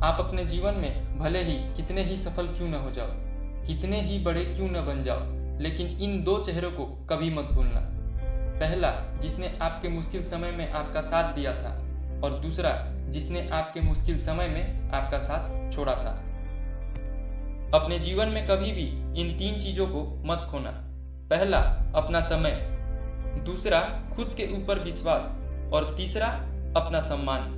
आप अपने जीवन में भले ही कितने ही सफल क्यों न हो जाओ, कितने ही बड़े क्यों न बन जाओ, लेकिन इन दो चेहरों को कभी मत भूलना। पहला, जिसने आपके मुश्किल समय में आपका साथ दिया था, और दूसरा, जिसने आपके मुश्किल समय में आपका साथ छोड़ा था। अपने जीवन में कभी भी इन तीन चीजों को मत खोना। पहला, अपना समय, दूसरा, खुद के ऊपर विश्वास, और तीसरा, अपना सम्मान।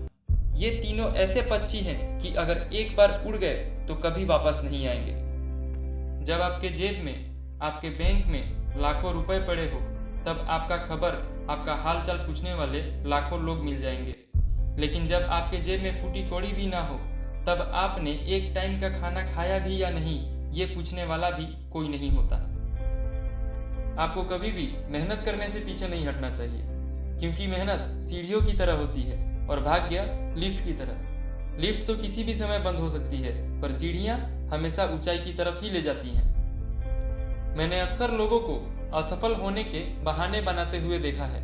ये तीनों ऐसे पक्षी हैं कि अगर एक बार उड़ गए तो कभी वापस नहीं आएंगे। जब आपके जेब में, आपके बैंक में लाखों रुपए पड़े हो, तब आपका खबर, आपका हाल चाल पूछने वाले लाखों लोग मिल जाएंगे। लेकिन जब आपके जेब में फूटी कौड़ी भी ना हो, तब आपने एक टाइम का खाना खाया भी या नहीं, ये पूछने वाला भी कोई नहीं होता। आपको कभी भी मेहनत करने से पीछे नहीं हटना चाहिए, क्योंकि मेहनत सीढ़ियों की तरह होती है और भाग्य लिफ्ट की तरह। लिफ्ट तो किसी भी समय बंद हो सकती है, पर सीढ़ियां हमेशा ऊंचाई की तरफ ही ले जाती हैं। मैंने अक्सर लोगों को असफल होने के बहाने बनाते हुए देखा है,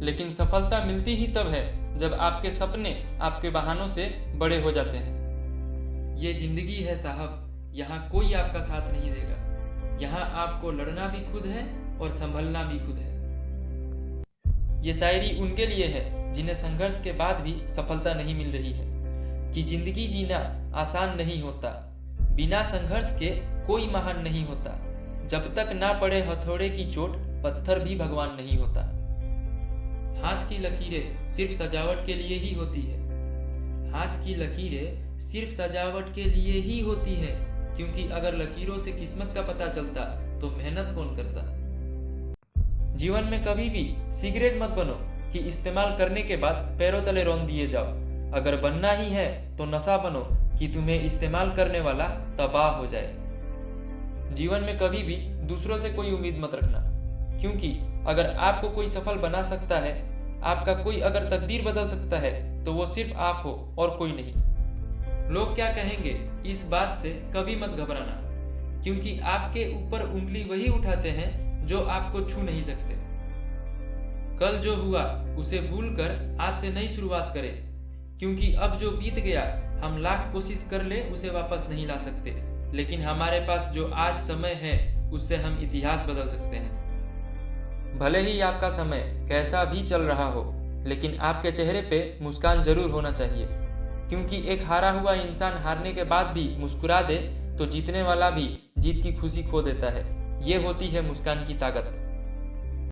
लेकिन सफलता मिलती ही तब है जब आपके सपने आपके बहानों से बड़े हो जाते हैं। ये जिंदगी है साहब, यहाँ कोई आपका साथ नहीं देगा। यहाँ आपको लड़ना भी खुद है और संभलना भी खुद है। ये शायरी उनके लिए है जिन्हें संघर्ष के बाद भी सफलता नहीं मिल रही है, कि जिंदगी जीना आसान नहीं होता, बिना संघर्ष के कोई महान नहीं होता, जब तक ना पड़े हथौड़े की चोट पत्थर भी भगवान नहीं होता। हाथ की लकीरें सिर्फ सजावट के लिए ही होती है। हाथ की लकीरें सिर्फ सजावट के लिए ही होती है, क्योंकि अगर लकीरों से किस्मत का पता चलता तो मेहनत कौन करता। जीवन में कभी भी सिगरेट मत बनो कि इस्तेमाल करने के बाद पैरों तले रौंद दिए जाओ। अगर बनना ही है तो नशा बनो कि तुम्हें इस्तेमाल करने वाला तबाह हो जाए। जीवन में कभी भी दूसरों से कोई उम्मीद मत रखना, क्योंकि अगर आपको कोई सफल बना सकता है, आपका कोई अगर तकदीर बदल सकता है, तो वो सिर्फ आप हो और कोई नहीं। लोग क्या कहेंगे, इस बात से कभी मत घबराना, क्योंकि आपके ऊपर उंगली वही उठाते हैं जो आपको छू नहीं सकते। कल जो हुआ उसे भूलकर आज से नई शुरुआत करें, क्योंकि अब जो बीत गया हम लाख कोशिश कर ले उसे वापस नहीं ला सकते, लेकिन हमारे पास जो आज समय है उससे हम इतिहास बदल सकते हैं। भले ही आपका समय कैसा भी चल रहा हो, लेकिन आपके चेहरे पे मुस्कान जरूर होना चाहिए, क्योंकि एक हारा हुआ इंसान हारने के बाद भी मुस्कुरा दे तो जीतने वाला भी जीत की खुशी खो देता है। ये होती है मुस्कान की ताकत।